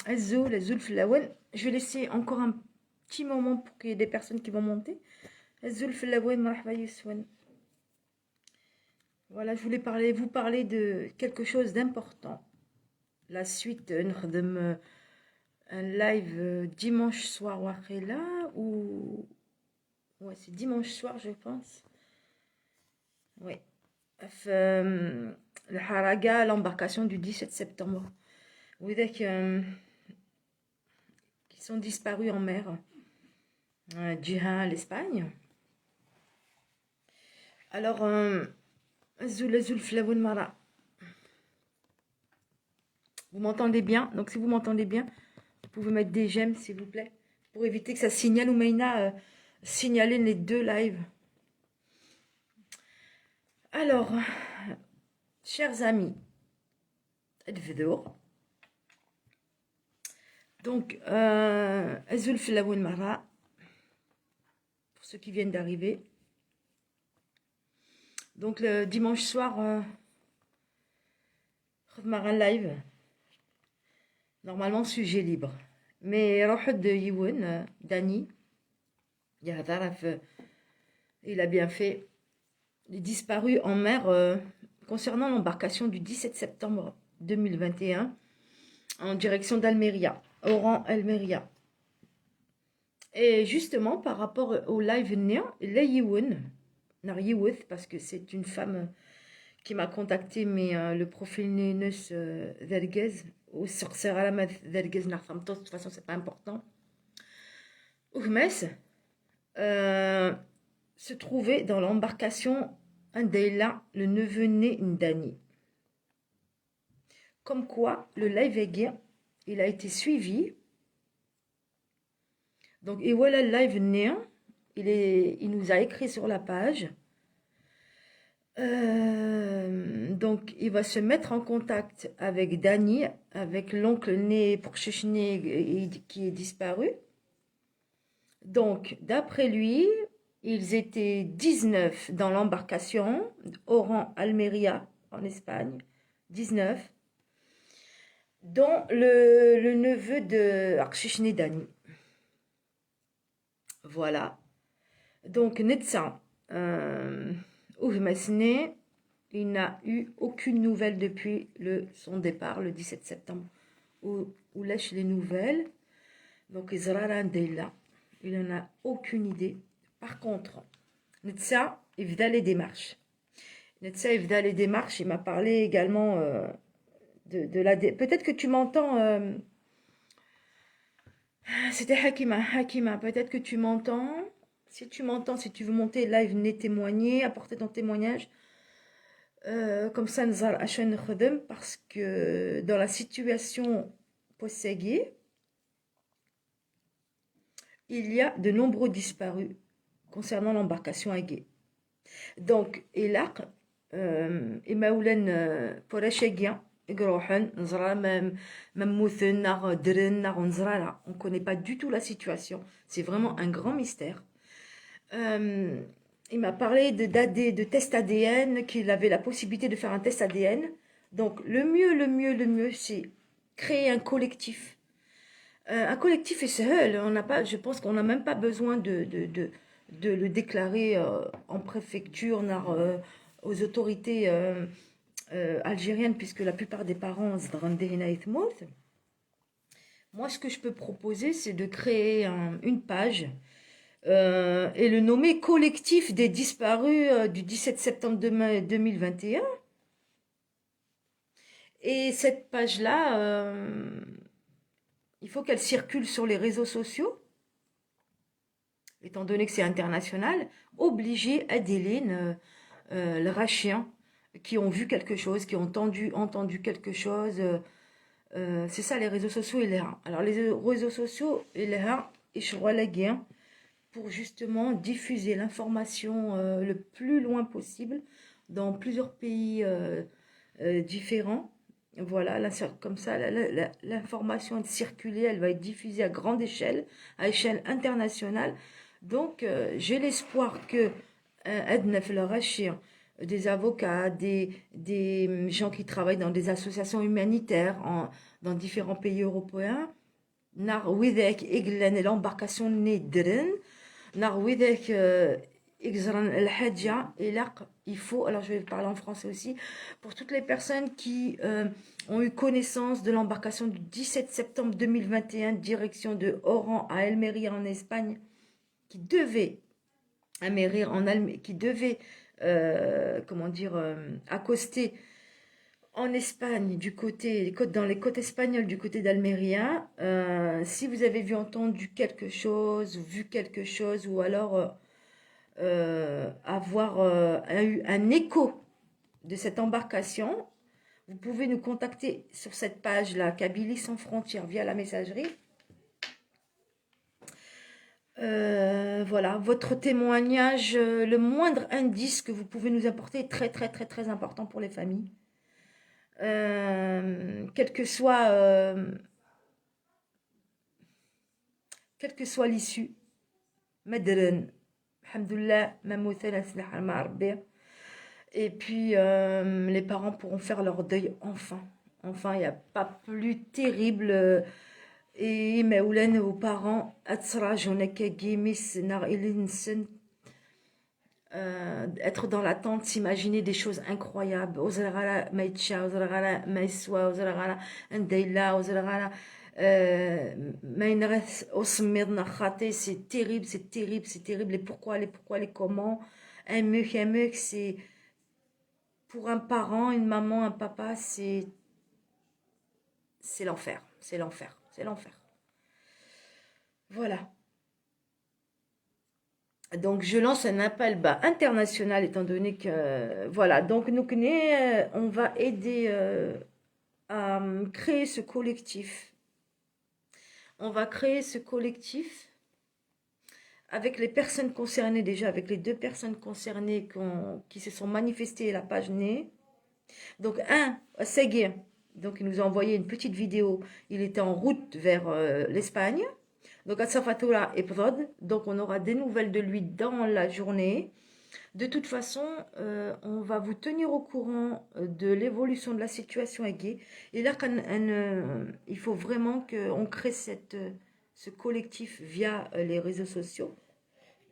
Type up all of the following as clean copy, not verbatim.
Azul Flawen. Je vais laisser encore un petit moment pour qu'il y ait des personnes qui vont monter. Azul Flawen, marhaba Yuswan. Voilà, je voulais vous parler de quelque chose d'important. La suite, un live dimanche soir ou ouais, c'est dimanche soir, je pense. Ouais. Le Haraga, l'embarcation du 17 septembre. Vous voyez qui sont disparus en mer. Djihan, l'Espagne. Alors, Azul Flawoun Mara. Vous m'entendez bien? Donc, si vous m'entendez bien, vous pouvez mettre des j'aime, s'il vous plaît, pour éviter que ça signale ou Maïna signaler les deux lives. Alors, chers amis, donc, Azul Flawoun Mara, pour ceux qui viennent d'arriver. Donc, le dimanche soir, Marin live. Normalement, sujet libre. Mais Rohd de Yiwen, Dani, il a bien fait. Il est disparu en mer concernant l'embarcation du 17 septembre 2021 en direction d'Almeria, Oran Almeria. Et justement, par rapport au live néant, la Yiwen, parce que c'est une femme qui m'a contacté, mais le profil Nénus Verguez, ou sorcière à la Verguez, de toute façon, c'est pas important. Ougmes se trouvait dans l'embarcation Indela, le neveu né Ndani. Comme quoi, le live est il a été suivi. Donc, et voilà le live néant, il nous a écrit sur la page. Donc, il va se mettre en contact avec Dani, avec l'oncle né pour Chechné qui est disparu. Donc, d'après lui, ils étaient 19 dans l'embarcation, Oran Almeria, en Espagne, 19, dont le neveu de Chechné Dani. Voilà. Donc, Netsa, il n'a eu aucune nouvelle depuis son départ, le 17 septembre, où lâche les nouvelles. Donc, il n'en a aucune idée. Par contre, Netsa, il fait les démarches. Il m'a parlé également de la... Peut-être que tu m'entends... C'était Hakima, peut-être que tu m'entends. Si tu m'entends, si tu veux monter live, venez témoigner, apporter ton témoignage. Comme ça, nous allons parce que dans la situation post-Ségé, il y a de nombreux disparus concernant l'embarcation à Gué. Donc, إلاق إماولن فراشاكيا يقروحن نزرا مموثن ناغ درن ناغ نزرا لا on connaît pas du tout la situation, c'est vraiment un grand mystère. Il m'a parlé de test ADN, qu'il avait la possibilité de faire un test ADN. Donc le mieux, c'est créer un collectif. Un collectif est seul, on n'a pas, je pense qu'on n'a même pas besoin de le déclarer en préfecture, aux autorités algériennes, puisque la plupart des parents se rendent. Moi, ce que je peux proposer, c'est de créer une page et le nommer collectif des disparus du 17 septembre 2021. Et cette page-là, il faut qu'elle circule sur les réseaux sociaux, étant donné que c'est international, obliger Adeline, le Rachien, qui ont vu quelque chose, qui ont entendu quelque chose. C'est ça les réseaux sociaux et les uns. Alors les réseaux sociaux et les uns, ils sont la guerre pour justement diffuser l'information le plus loin possible dans plusieurs pays différents. Voilà, là, comme ça, l'information est circulée, elle va être diffusée à grande échelle, à échelle internationale. Donc, j'ai l'espoir que Adnaf El Rachir, des avocats, des gens qui travaillent dans des associations humanitaires dans différents pays européens, nar widek eglen l'embarcation nedren, nar widek exran el hadja elaq. Il faut, alors je vais parler en français aussi, pour toutes les personnes qui ont eu connaissance de l'embarcation du 17 septembre 2021, direction de Oran à Almeria en Espagne, qui devait comment dire, accoster en Espagne, dans les côtes espagnoles, du côté d'Almeria. Si vous avez entendu quelque chose, vu quelque chose, ou alors avoir eu un écho de cette embarcation, vous pouvez nous contacter sur cette page-là, Kabylie sans frontières, via la messagerie. Voilà, votre témoignage, le moindre indice que vous pouvez nous apporter est très très très très important pour les familles. Quelle que soit l'issue. Madren, alhamdoulilah, et puis les parents pourront faire leur deuil enfin. Enfin, il n'y a pas plus terrible. Et mais aux parents, être dans l'attente, s'imaginer des choses incroyables. C'est terrible, c'est terrible, c'est terrible. Les pourquoi, les comment. C'est pour un parent, une maman, un papa, c'est l'enfer, c'est l'enfer, c'est l'enfer. Voilà. Donc je lance un appel bas international, étant donné que voilà, donc nous on va aider à créer ce collectif. On va créer ce collectif avec les personnes concernées, déjà avec les 2 personnes concernées qui se sont manifestées à la page née. Donc Seguir, donc il nous a envoyé une petite vidéo, il était en route vers l'Espagne. Donc Atsafatura et Prod, donc on aura des nouvelles de lui dans la journée. De toute façon, on va vous tenir au courant de l'évolution de la situation à Gué. Et là, il faut vraiment qu'on crée ce collectif via les réseaux sociaux.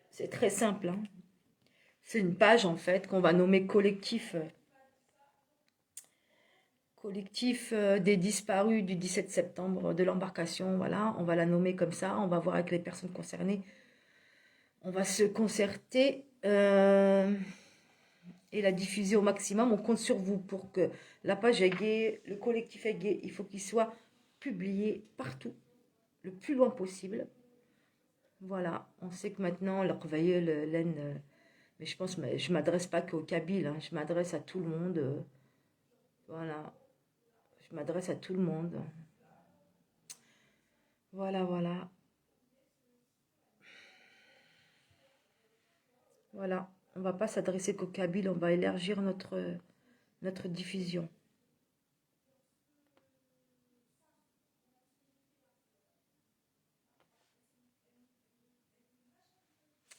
C'est très simple. Hein. C'est une page en fait qu'on va nommer collectif. Collectif des disparus du 17 septembre de l'embarcation, voilà, on va la nommer comme ça, on va voir avec les personnes concernées, on va se concerter et la diffuser au maximum. On compte sur vous pour que la page est gay, le collectif est gay, il faut qu'il soit publié partout, le plus loin possible. Voilà, on sait que maintenant, leur veilleuse, Mais je pense, mais je m'adresse pas qu'aux Kabyles, hein, je m'adresse à tout le monde. Voilà, je m'adresse à tout le monde. Voilà, voilà, voilà. On va pas s'adresser qu'aux Kabyles, on va élargir notre diffusion.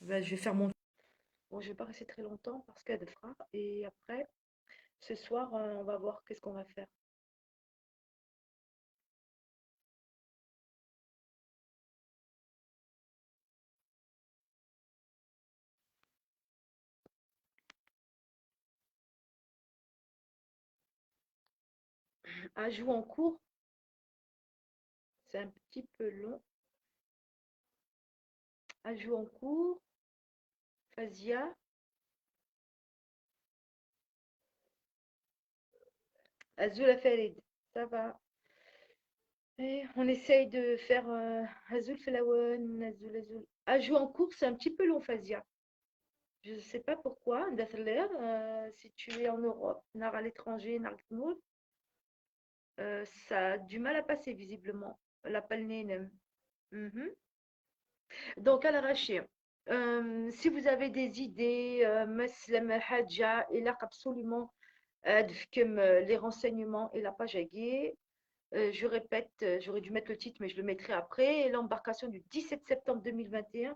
Ben, je vais faire mon... Bon, je vais pas rester très longtemps parce qu'il y a des frères. Et après, ce soir, on va voir qu'est-ce qu'on va faire. Ajout en cours, c'est un petit peu long. Ajout en cours, Fazia. Azul Farid, ça va. Et on essaye de faire Azul Felawen, Azul Azul. Ajout en cours, c'est un petit peu long, Fazia. Je ne sais pas pourquoi, Dathler, si tu es en Europe, nar à l'étranger, nar Gnoul, ça a du mal à passer visiblement. L'appel Nenem. Mhm. Donc, à l'arraché, si vous avez des idées, Maslem Hadja, il a absolument comme les renseignements et la page aguée. Je répète, j'aurais dû mettre le titre, mais je le mettrai après. L'embarcation du 17 septembre 2021,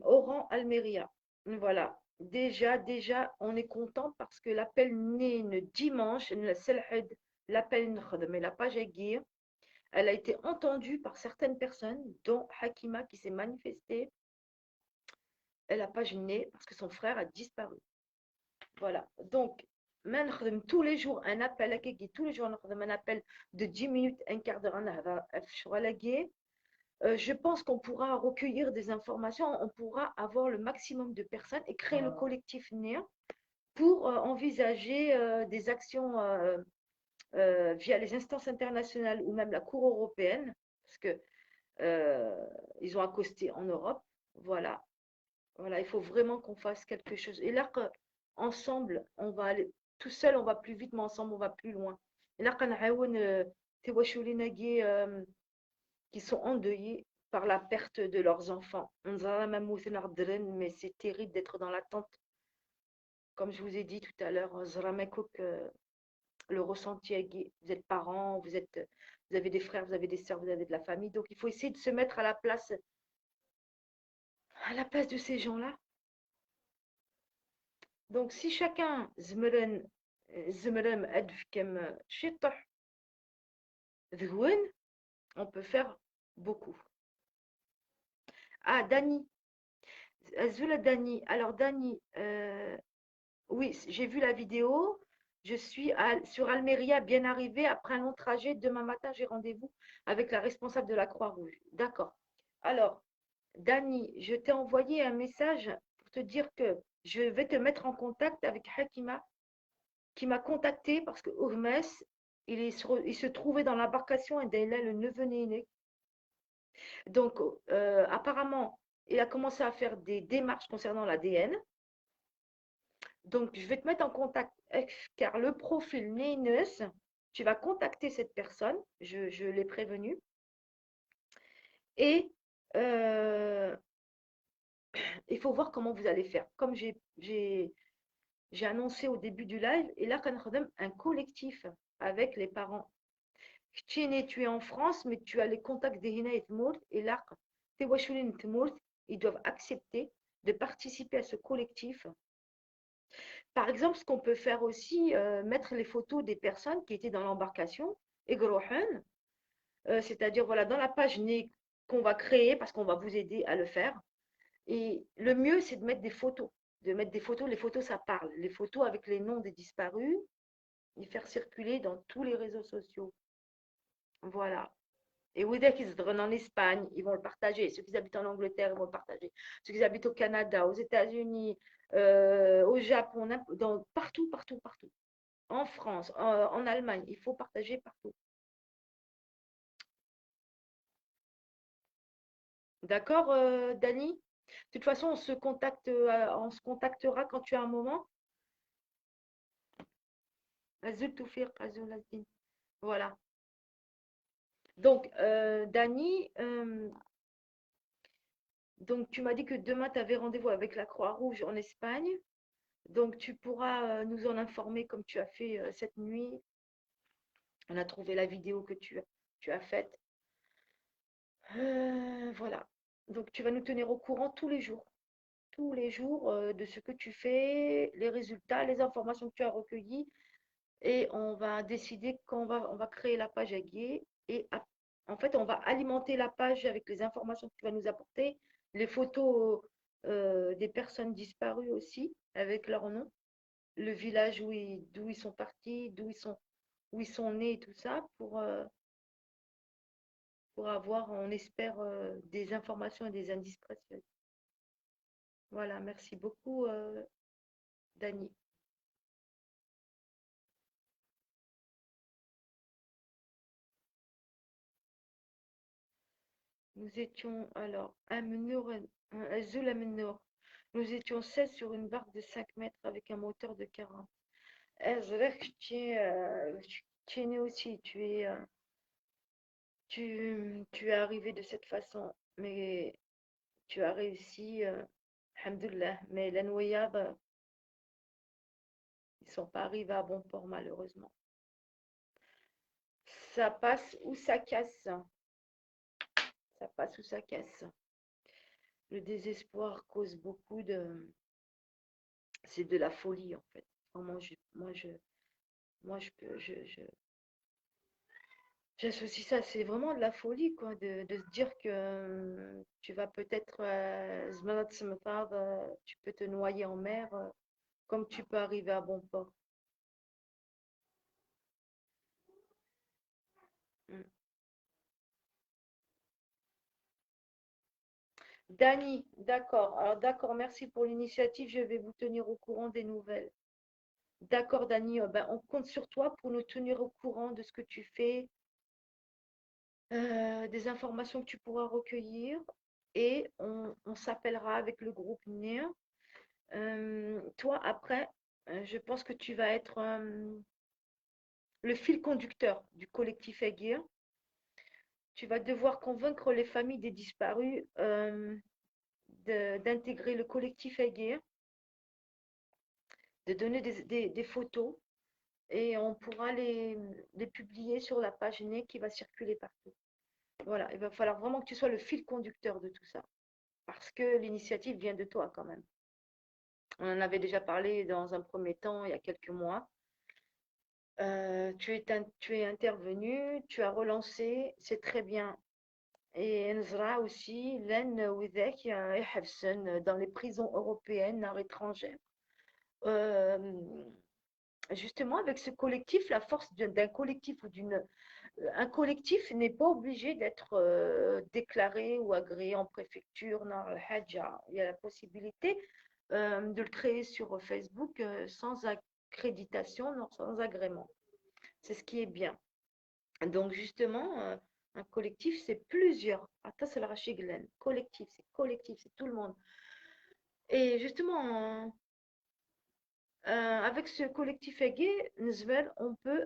Oran, Almeria. Voilà. Déjà, on est content parce que l'appel né le dimanche, l'appel mais la page aguée, elle a été entendue par certaines personnes, dont Hakima qui s'est manifestée. Elle n'a pas gêné parce que son frère a disparu. Voilà. Donc, tous les jours un appel à tous les jours un appel de 10 minutes, un quart d'heure, je pense qu'on pourra recueillir des informations, on pourra avoir le maximum de personnes et créer le collectif NIR pour envisager des actions via les instances internationales ou même la Cour européenne, parce que ils ont accosté en Europe. Voilà. Voilà, il faut vraiment qu'on fasse quelque chose. Et là, ensemble, on va aller. Tout seul, on va plus vite, mais ensemble, on va plus loin. Et là, qui sont endeuillés par la perte de leurs enfants. Mais c'est terrible d'être dans l'attente. Comme je vous ai dit tout à l'heure, le ressenti est. Vous êtes parents, vous avez des frères, vous avez des sœurs, vous avez de la famille. Donc, il faut essayer de se mettre à la place de ces gens-là. Donc, si chacun زمرن أد كم شطح ذهون, on peut faire beaucoup. Ah, Dani, Azula Dani. Alors, Dani, oui, j'ai vu la vidéo. Je suis sur Almeria, bien arrivée. Après un long trajet, demain matin, j'ai rendez-vous avec la responsable de la Croix-Rouge. D'accord. Alors, Dani, je t'ai envoyé un message pour te dire que je vais te mettre en contact avec Hakima qui m'a contacté parce que Hermès, il se trouvait dans l'embarcation et Dayla, le neveu né. Donc, apparemment, il a commencé à faire des démarches concernant l'ADN. Donc, je vais te mettre en contact car le profil Néneus, tu vas contacter cette personne, je l'ai prévenu. Et il faut voir comment vous allez faire. Comme j'ai annoncé au début du live, et là, un collectif avec les parents. Tu es né, tu es en France, mais tu as les contacts des Hina et Tmour, et là, ils doivent accepter de participer à ce collectif. Par exemple, ce qu'on peut faire aussi, mettre les photos des personnes qui étaient dans l'embarcation, et c'est-à-dire voilà, dans la page qu'on va créer, parce qu'on va vous aider à le faire. Et le mieux, c'est de mettre des photos. De mettre des photos, les photos, ça parle. Les photos avec les noms des disparus, les faire circuler dans tous les réseaux sociaux. Voilà. Et dès qu'ils se en Espagne, ils vont le partager. Ceux qui habitent en Angleterre, ils vont le partager. Ceux qui habitent au Canada, aux États-Unis, au Japon, partout. En France, en Allemagne, il faut partager partout. D'accord, Dani? De toute façon, on se contactera quand tu as un moment. Azul Toufiq, Azul Azin. Voilà. Donc, Dani, donc tu m'as dit que demain, tu avais rendez-vous avec la Croix-Rouge en Espagne. Donc, tu pourras nous en informer comme tu as fait cette nuit. On a trouvé la vidéo que tu as faite. Voilà. Donc, tu vas nous tenir au courant tous les jours de ce que tu fais, les résultats, les informations que tu as recueillies. Et on va décider on va créer la page Aguier. Et en fait, on va alimenter la page avec les informations que tu vas nous apporter, les photos des personnes disparues aussi, avec leur nom, le village d'où ils sont partis, où ils sont nés et tout ça, pour avoir, on espère, des informations et des indices précieux. Voilà, merci beaucoup, Dani. Nous étions alors à Menor, à Zulamenor. Nous étions 16 sur une barque de 5 mètres avec un moteur de 40. C'est vrai que tu es né aussi, tu es arrivé de cette façon, mais tu as réussi, alhamdoulilah. Mais la noyade, ils sont pas arrivés à bon port malheureusement. Ça passe ou ça casse, ça passe ou ça casse. Le désespoir cause beaucoup de, c'est de la folie en fait. Vraiment, moi, j'associe ça, c'est vraiment de la folie, quoi, de se dire que tu vas peut-être, tu peux te noyer en mer, comme tu peux arriver à bon port. Mm. Dani, d'accord. Alors, d'accord, merci pour l'initiative. Je vais vous tenir au courant des nouvelles. D'accord, Dani, ben, on compte sur toi pour nous tenir au courant de ce que tu fais, des informations que tu pourras recueillir. Et on s'appellera avec le groupe NIR. Toi, après, je pense que tu vas être le fil conducteur du collectif Aguirre. Tu vas devoir convaincre les familles des disparus d'intégrer le collectif Aguirre, de donner des photos et on pourra les publier sur la page NE qui va circuler partout. Voilà, il va falloir vraiment que tu sois le fil conducteur de tout ça parce que l'initiative vient de toi quand même. On en avait déjà parlé dans un premier temps il y a quelques mois. Tu es intervenu, tu as relancé, c'est très bien. Et Nzra aussi, Len Widek, dans les prisons européennes, nord étrangères. Euh, Justement, avec ce collectif, la force d'un collectif ou un collectif n'est pas obligé d'être déclaré ou agréé en préfecture, dans le Hadja. Il y a la possibilité de le créer sur Facebook sans accréditation, non, sans agrément. C'est ce qui est bien. Donc justement, un collectif, c'est plusieurs. Attends, c'est le Rachid Glen. Collectif, c'est tout le monde. Et justement, avec ce collectif Égé, Nzvel, on peut,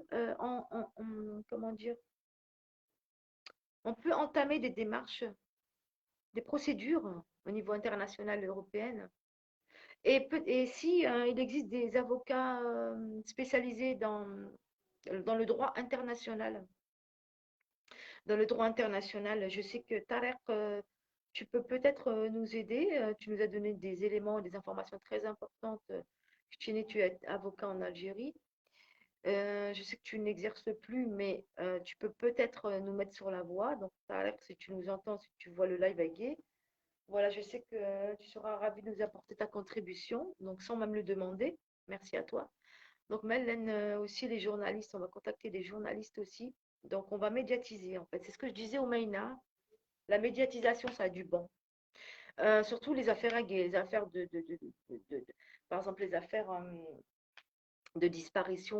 comment dire, on peut entamer des démarches, des procédures au niveau international et européen. Et si il existe des avocats spécialisés dans le droit international, je sais que Tarek, tu peux peut-être nous aider. Tu nous as donné des éléments, des informations très importantes. Chine, tu es avocat en Algérie. Je sais que tu n'exerces plus, mais tu peux peut-être nous mettre sur la voie. Donc, Tarek, si tu nous entends, si tu vois le live à Gué, voilà, je sais que tu seras ravi de nous apporter ta contribution, donc sans même le demander. Merci à toi. Donc, Mellen, aussi les journalistes, on va contacter des journalistes aussi. Donc, on va médiatiser en fait. C'est ce que je disais au Maïna. La médiatisation, ça a du bon. Surtout les affaires à gay, les affaires par exemple, les affaires de disparition,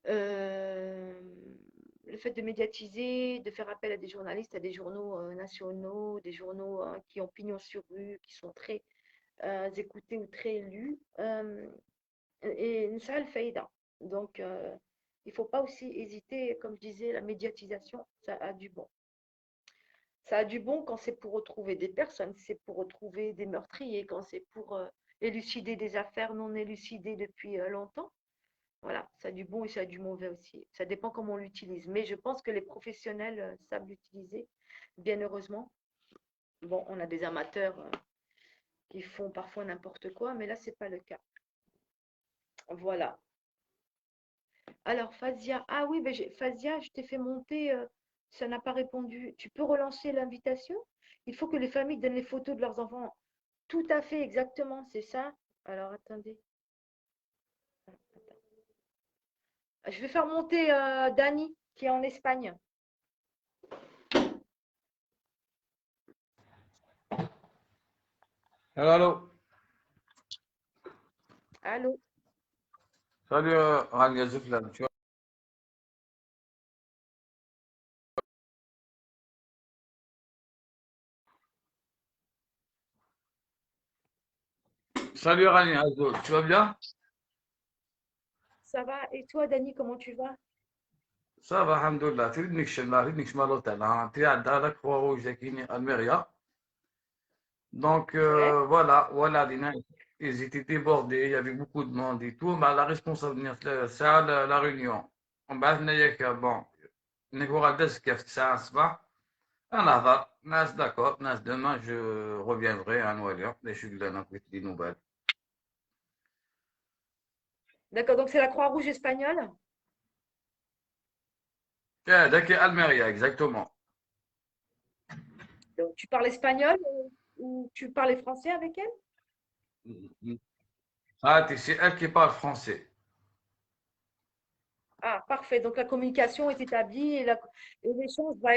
euh, le fait de médiatiser, de faire appel à des journalistes, à des journaux nationaux, des journaux qui ont pignon sur rue, qui sont très écoutés ou très lus, et ça le fait. Donc, il ne faut pas aussi hésiter, comme je disais, la médiatisation, ça a du bon. Ça a du bon quand c'est pour retrouver des personnes, c'est pour retrouver des meurtriers, quand c'est pour élucider des affaires non élucidées depuis longtemps. Voilà, ça a du bon et ça a du mauvais aussi. Ça dépend comment on l'utilise. Mais je pense que les professionnels savent l'utiliser, bien heureusement. Bon, on a des amateurs qui font parfois n'importe quoi, mais là, c'est pas le cas. Voilà. Alors, Fazia, ah oui, ben Fazia, je t'ai fait monter, ça n'a pas répondu. Tu peux relancer l'invitation? Il faut que les familles donnent les photos de leurs enfants. Tout à fait, exactement, c'est ça. Alors, attendez. Je vais faire monter Dani, qui est en Espagne. Allô, allô. Allô? Salut, Rania Zouflan. Salut, Rania Zouf. Tu vas bien? Ça va? Et toi, Dani, comment tu vas? Ça va, alhamdoulilah. تريدني شمال l'hôtel. Hein. Tu es à Dalak, Rouge, Almeria. Donc, Ouais. voilà, ils étaient débordés, il y avait beaucoup de monde et tout. Mais la responsable, c'est la réunion. On va venir bon, نقول كيف 9 الصباح. انا هضر ناس داكور ناس demain je reviendrai à نولي les شغل انا كنت دي nouvelles. D'accord, donc c'est la Croix-Rouge espagnole? Daki Almeria, exactement. Donc, tu parles espagnol ou tu parlais français avec elle? Ah, c'est elle qui parle français. Ah, parfait. Donc, la communication est établie et l'échange va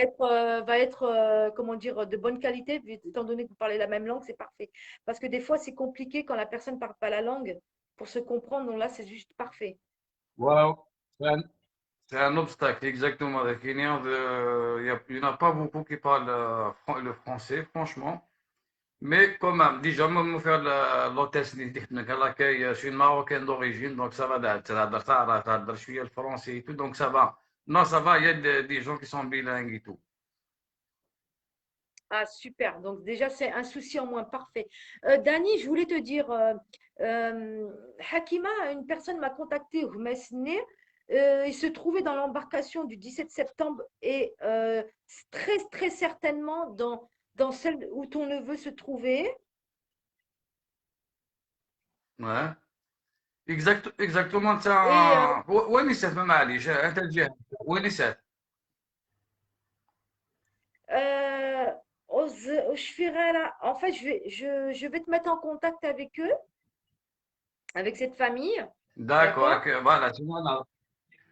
être comment dire, de bonne qualité, étant donné que vous parlez la même langue, c'est parfait. Parce que des fois, c'est compliqué quand la personne ne parle pas la langue pour se comprendre. Donc là, c'est juste parfait. Wow. C'est un obstacle, exactement. Il n'y en a pas beaucoup qui parlent le français, franchement. Mais quand même, déjà, moi, me faire l'hôtesse, je suis une Marocaine d'origine, donc ça va, je suis le français et tout, donc ça va. Non, ça va, il y a des gens qui sont bilingues et tout. Ah, super. Donc, déjà, c'est un souci en moins. Parfait. Dani, je voulais te dire, Hakima, une personne m'a contacté au Mesne. Il se trouvait dans l'embarcation du 17 septembre et très, très certainement dans celle où ton neveu se trouvait. Ouais. Exactement, Et ça. وين يسافر معليش انت الجهه وين يسافر euh, au Shfirela, en fait, je vais te mettre en contact avec eux, avec cette famille. d'accord D'accord? voilà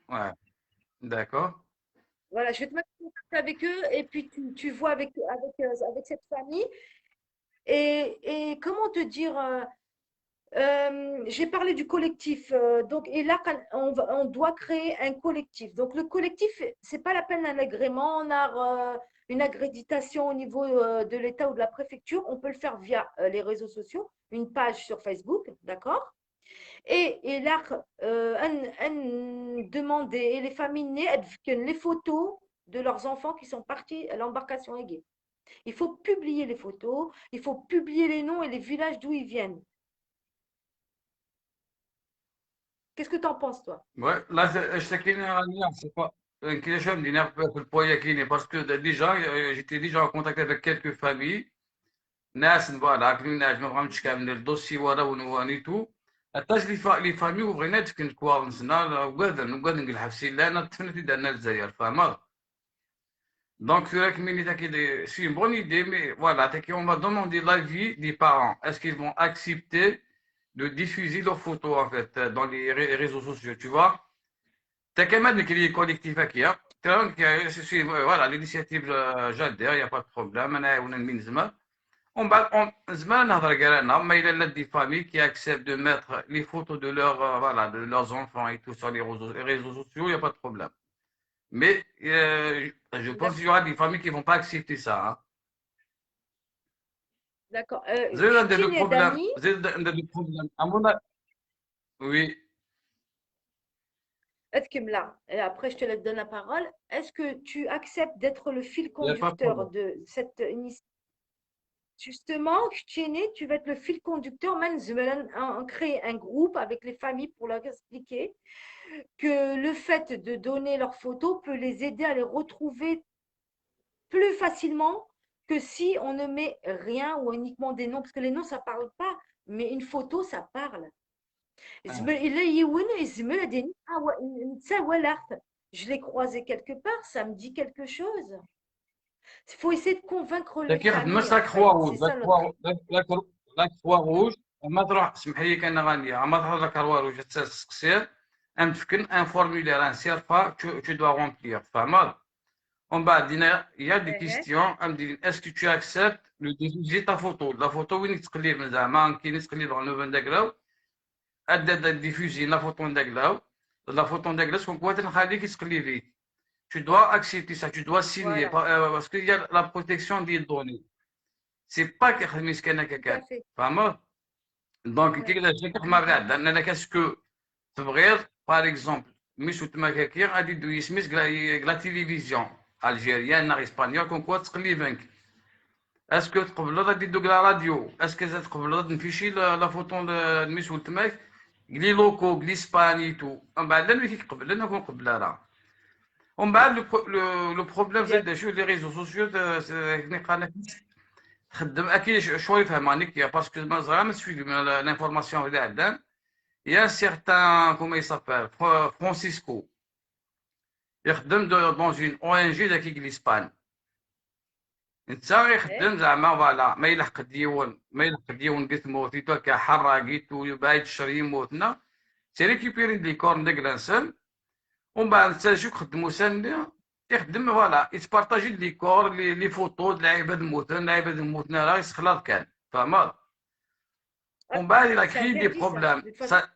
ouais d'accord. Voilà, je vais te mettre en contact avec eux et puis tu vois avec cette famille. Et comment te dire, j'ai parlé du collectif. Donc, et là, on doit créer un collectif. Donc, le collectif, c'est pas la peine d'un agrément, on a une accréditation au niveau de l'État ou de la préfecture. On peut le faire via les réseaux sociaux, une page sur Facebook, d'accord? Et là, demander, et les familles nées, les photos de leurs enfants qui sont partis à l'embarcation Aiguë. Il faut publier les photos, il faut publier les noms et les villages d'où ils viennent. Qu'est-ce que tu en penses, toi? Ouais, là, je sais qu'il y a un c'est pas. كيفاش بدينا في البويا كاينين باسكو ديجا j'étais déjà en contact avec quelques familles ناس فوالا كليناج ما فهمتش كامل الدوسي ورا ونواني تو حتى لي فامي وبغينا تكن كوا نسنا وقادر نقول في لانا تفنتي دارنا الجزائر فاهمة. Donc, c'est vrai que c'est une bonne idée, mais voilà, on va demander l'avis des parents. Est-ce qu'ils vont accepter de diffuser leurs photos, en fait, dans les réseaux sociaux, tu vois? T'as quand même des collectifs qui a. Donc, voilà, l'initiative, j'adhère, il n'y a pas de problème. زمان نهضر كاع انا ما الى des familles qui acceptent de mettre les photos de leurs voilà de leurs enfants et tout sur les réseaux sociaux, il n'y a pas de problème. Mais je pense qu'il y aura des familles qui ne vont pas accepter ça. Hein. D'accord. C'est un des deux Ch'tine problèmes. Dani, C'est un des deux problèmes. À mon avis, oui, est-ce que là, et après je te donne la parole, est-ce que tu acceptes d'être le fil il n'y a pas de conducteur problème. de cette initiative? Justement, Ch'tine, tu vas être le fil conducteur, même en créer un groupe avec les familles pour leur expliquer que le fait de donner leurs photos peut les aider à les retrouver plus facilement que si on ne met rien ou uniquement des noms, parce que les noms, ça parle pas, mais une photo, ça parle. Je l'ai croisé quelque part, ça me dit quelque chose. Il faut essayer de convaincre les لكن خدمة familles, لا en كخوا fait. C'est روج لا ça notre. كخوا لا كخوا روج ما تروح سمح لي كان غانية ما تروح لا كخوا روج تسقسير ام تفكن ان فورمulaire ان سيرفا tu dois remplir فاهمة On va dire, il y a des questions. On me dit, est-ce que tu acceptes de diffuser ta photo? La photo, oui, نتقلب زعما كي نتقلب على 90 degrés. أدى diffuser la photo داكلاو. La photo داكلاو شكون قوات نخليك تقلبي. Tu dois accepter ça, tu dois signer Voilà, parce qu'il y a la protection des données. C'est pas كيخدم مسكينة tout à كاكان. fait. فاهمة؟ دونك Ouais. كي كيما بعد أنا كاسكو تبغيض باغ اكزومبل مش تما كاكي غادي دو يسميس كلا تيليفزيون الجيريان نا اسبانيول كون كوا تقليبنك اسكو تقبل غادي دوك لا راديو اسكو تقبل غادي نفيشي لا فوتون نميس ولتماك قلي لوكو قلي اسباني تو من بعد ملي كيقبل انا كون قبل راه ومن بعد لو بروبليم Bien. زاد شو لي ريزو سوسيو قالك تخدم اكيد شويه فهمانيك باسكو ما زعما ما تسوي لانفورماسيون اللي عندنا Il y a un certain, comment il s'appelle, Francisco. Il خدم dans une ONG داك l'Espagne. انت Ouais. يخدم زعما فوالا ما يلحق ديون قلت موتيتو كحراقيتو بايت الشري موتنا سي ريكيبيري دي كور داك لانسان ومن بعد انت شو خدمو سان يخدم فوالا يتبارطاجي لي كور لي فوتو د العباد الموتنا راه يسخلاط كان فاهمة Ah, ومن بعد الى c'est كري دي interdit ça. بروبلام De toute façon,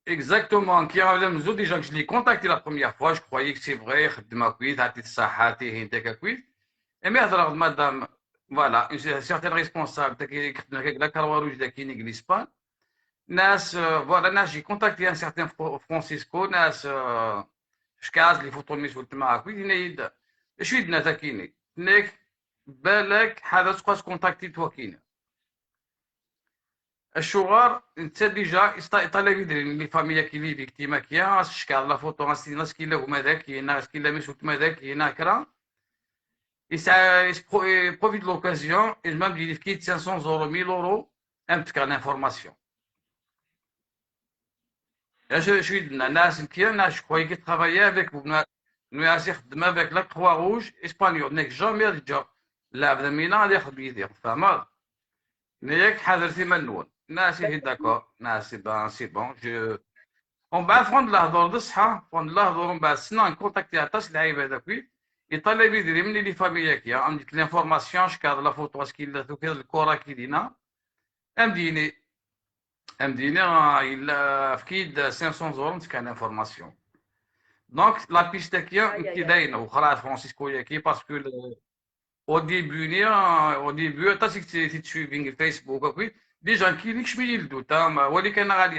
Exactement, qui a déjà que je l'ai contacté la première fois, je croyais que c'est vrai, et mais madame, voilà, une certaine responsable, la Carwarouge qui n'existe pas, Nas, voilà, Nas, j'ai contacté un certain Francisco, Nas, je case les photos de mes ultimes je suis de Natakini, Nek, Belek, Hadas, quoi, contacté toi qui الشغار انت ديجا يطلع يدري لي فاميليا كي لي فيكتيما كيا شكال لا فوتو غاسي ناس كي لا هما ذاك ناس كي لا ميسوت ما ذاك كرا يسعى بروفيت لوكازيون المام ديال في 500 اورو 1000 اورو ام تكر لانفورماسيون اش شوي ناس كي ناس كوي كي ترافايي افيك ناس يخدم افيك لا كخوا روج اسبانيول نيك جامي رجع لا بدا مينا اللي يخدم يدير فاهمه نيك حضرتي منون ناس هي داكور ناس سي بون جو ومن بعد فون الهضور د الصحة فون الهضور ومن بعد سنا نكونتاكتي عطاش اللعيبه هذاك يطلب يدير من لي فاميليا كيا عندك لانفورماسيون شكاد لا فوتو اسكي لا توكي الكره كي دينا ام ديني الا فكيد 500 زور نتكا لانفورماسيون دونك لا بيستا كيا aïe, كي aïe, aïe. داينه وخرا فرانسيسكو ياكي باسكو au début, tu suivi Facebook, des gens qui lisent le doute,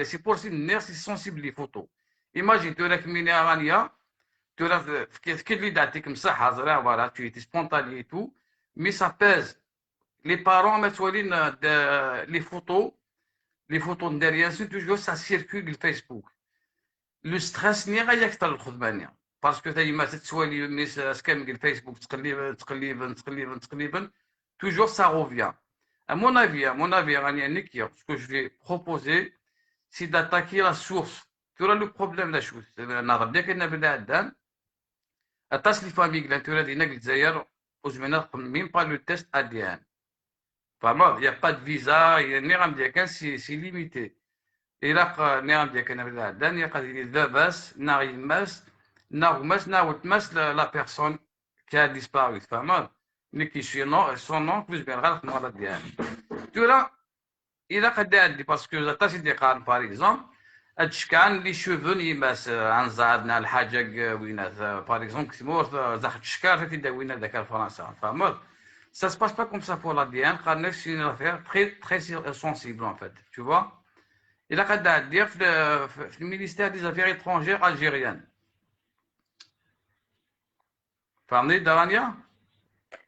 c'est pour ça que c'est sensible les photos. Imagine, tu as une arania, tu as quelques dates comme ça, voilà, tu es spontané et tout, mais ça pèse. Les parents mettent les photos derrière, c'est toujours ça circule sur Facebook. Le stress n'est rien que le خدمانية parce que دايما تتسوالي ميس سكام الفيسبوك تقليبا toujours ça revient à mon avis راني نكيا ce que je vais proposer c'est d'attaquer la source tu vois le problème là شو نهضر ديك انا بلا عدان اتصل لي فامي قال انت دينا الجزائر وزمنا ميم با لو تيست ADN فما يا با دو فيزا يعني غندير كان سي ليميتي إلا نعم ديالك أنا بلا عدان يقدر لاباس نا يماس نا غماس نا ولتماس لا بيرسون كي a disparu فاهمة ملي كيشي سون نون بلوس بيان غير المرض ديالها تورا إلا قد عندي باسكو زعما سيدي قارن باغ اكزومبل هادشي كان لي شوفو نيماس عن زعدنا الحاجة وينات باغ اكزومبل كتمور زاخد الشكار تيدا وينا داك فرنسا فهمت ça se passe pas comme ça pour l'ADN خاطر c'est une affaire très sensible en fait tu vois إلا قد دير في المينيستير دي زافير étrangères algérienne فهمتني دارانيا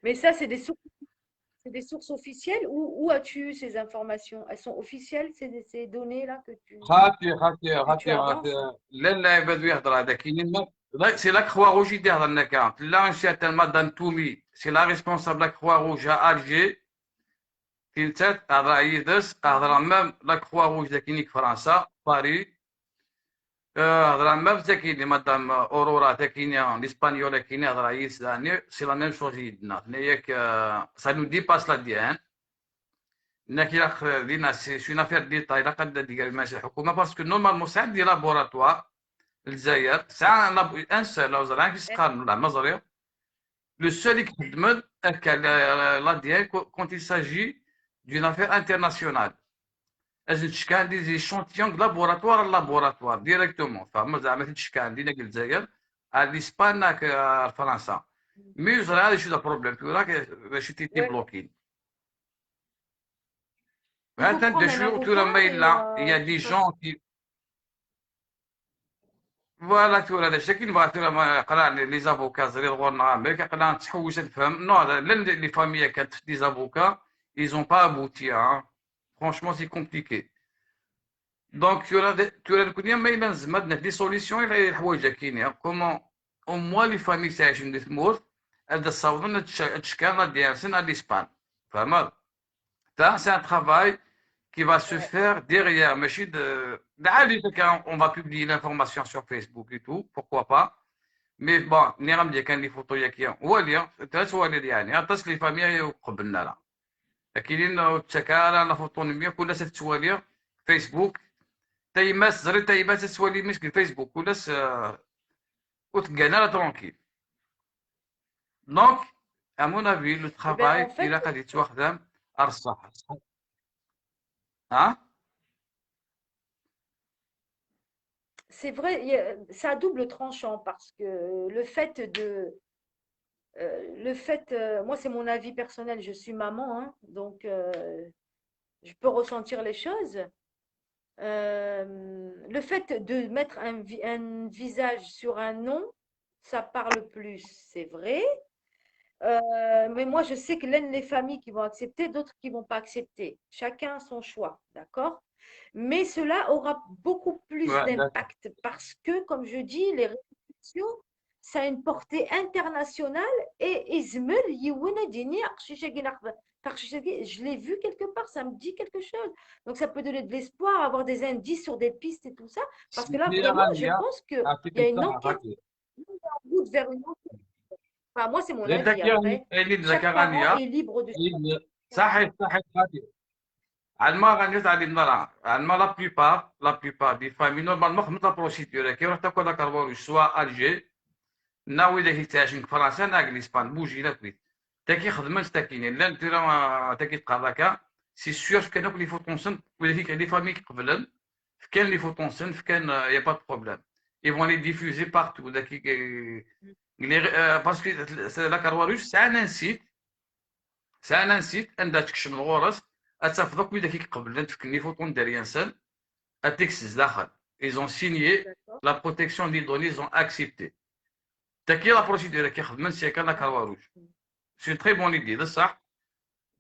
Mais ça, c'est des sources officielles où as-tu eu ces informations? Elles sont officielles, ces données-là que tu avances? لا لا يبدو يهضر هذا كاينين سي لا كخوا روج يهضر لنا كاع لا ان سيرتان مادام تومي سي لا ريسبونسابل لا كخوا روج ا الجي تيلتات هضر يدرس هضر مام لا كخوا روج دا كاينيك فرنسا باري هضر مام تاكيني مادام اورورا تاكيني الاسبانيولا كايني هضر يس سي لا ميم شوز يدنا ياك سا نو ديباس لا ديان انك الا لينا سي اون افير ديتاي لا قد ديال ماشي الحكومه باسكو نورمالمون ساعات دي لابوراتوار الجزائر ساعه ان سول لا زرا كيس قال ولا مزرير لو سول اللي كيخدم هكا لا ديال كونت يساجي دون افير انترناسيونال لازم تشكال دي زيشونتيون لابوراتوار لابوراتوار ديريكتومون فما زعما تشكال دينا الجزائر على اسبان فرنسا مي زرا هذا شو ذا بروبليم تو راك باش تي Ouais. بلوكين Il faut Maintenant, de prendre un jour, tout le avocat mail et là, il y a des gens qui. Voilà, tout le chacun va tout les avocats, mais تحوس تفهم. Non, les familles qui ont des avocats, ils n'ont pas abouti. Hein. Franchement, c'est compliqué. Donc, tu as des solutions, comment au moins les familles تعيشوا des morts, elles تصورون تشكال ديالسن à l'Espagne. فهمت؟ Ça, c'est un travail qui va se ouais. faire derrière. Mais on va publier l'information sur Facebook et tout, pourquoi pas. Mais bon, نعم دي كان لي فوتو ياكيا ولي ثلاث والد يعني اتصل لي فاميليا وقبلنا لا كاينين تشكالا لا فوتو نمية كل تتوالي فيسبوك تايماس زري تايماس تتوالي مشكل فيسبوك كل وتلقانا لا ترونكيل دونك à mon avis le Eh ben, travail en il fait, a قد يتوخدم ارصح ها c'est vrai, c'est à double tranchant parce que moi c'est mon avis personnel, je suis maman, hein, donc je peux ressentir les choses. Le fait de mettre un visage sur un nom, ça parle plus, c'est vrai. Mais moi, je sais que l'un les familles qui vont accepter, d'autres qui vont pas accepter. Chacun son choix, d'accord? Mais cela aura beaucoup plus Ouais, d'accord. d'impact parce que, comme je dis, les réseaux sociaux, ça a une portée internationale et Izmel, Yiwana Dini, je l'ai vu quelque part, ça me dit quelque chose. Donc, ça peut donner de l'espoir, avoir des indices sur des pistes et tout ça. Parce que là, هي vraiment, je غالية pense qu'il y a أعطيك une الصحة enquête غالية en route vers une enquête. Enfin, moi, c'est mon لذاك avis. Après, اللي ذاك chaque parent غالية est libre de صحيح صحيح غالية علما غادي تعلم نرى علما لا بلوبار دي فامي نورمالمون خدمت لا بروسيدور كي رحت تاكل داك البولوش سوا الجي ناوي اذا كي تعيش فرنسا ناك الاسبان بوجي لا كويت تا كي خدمت تا كاينين لا انت تا كي تقراكا سي سيور كان لي فوتونسن ولا كي لي فامي قبلن كان لي فوتونسن كان يا با بروبليم ils vont les diffuser partout parce que la Carwarush c'est un site عندها تكشم الغرس اتفضل ولا كي قبل تفكني فوتون داريان سن التكسس داخل ils ont signé D'accord. la protection des données ils ont accepté تاكي لا بروسيدور كي خدمت سي كان لا كارواروج سي تري بون ايدي بصح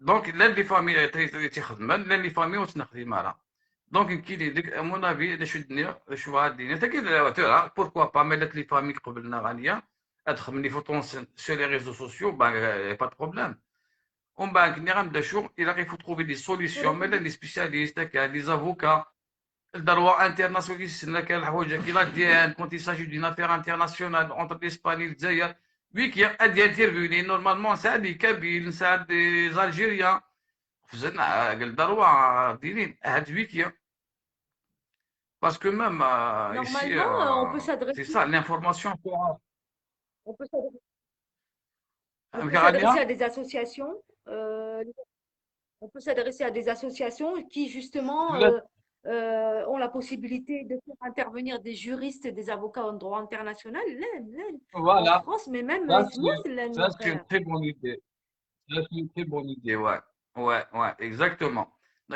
دونك لا لي فامي تيخدم لا لي فامي وتنخدم معاها دونك كي ديك مون افي شو الدنيا شو هاد الدنيا تاكي ترى بوركوا با مالت لي فامي قبلنا غاليه ادخل من لي فوتون سور لي ريزو سوسيو با با دو بروبليم ومن بعد كي غنبدا شغل il faut trouver des solutions mais les spécialistes les avocats الدروا انترناسيوناليست كاين الحوايج كي لا ديان كونت يساجي دين افير انترناسيونال اونتر لاسباني الجزائر ويك يا ديال تيرفيني نورمالمون ساعد لي كابيل نساعد لي الجيريان فزنا قال دروا ديرين هاد ويكيا باسكو ميم ici Normalement, c'est ça l'information on peut s'adresser on peut غاليه s'adresser à des associations. On peut s'adresser à des associations qui, justement, ont la possibilité de faire intervenir des juristes et des avocats en droit international, en Voilà, France, mais même ça Zmouz, l'un, ça, mon c'est une frère. très bonne idée. Ça, c'est une très bonne idée, ouais. Ouais, ouais, exactement.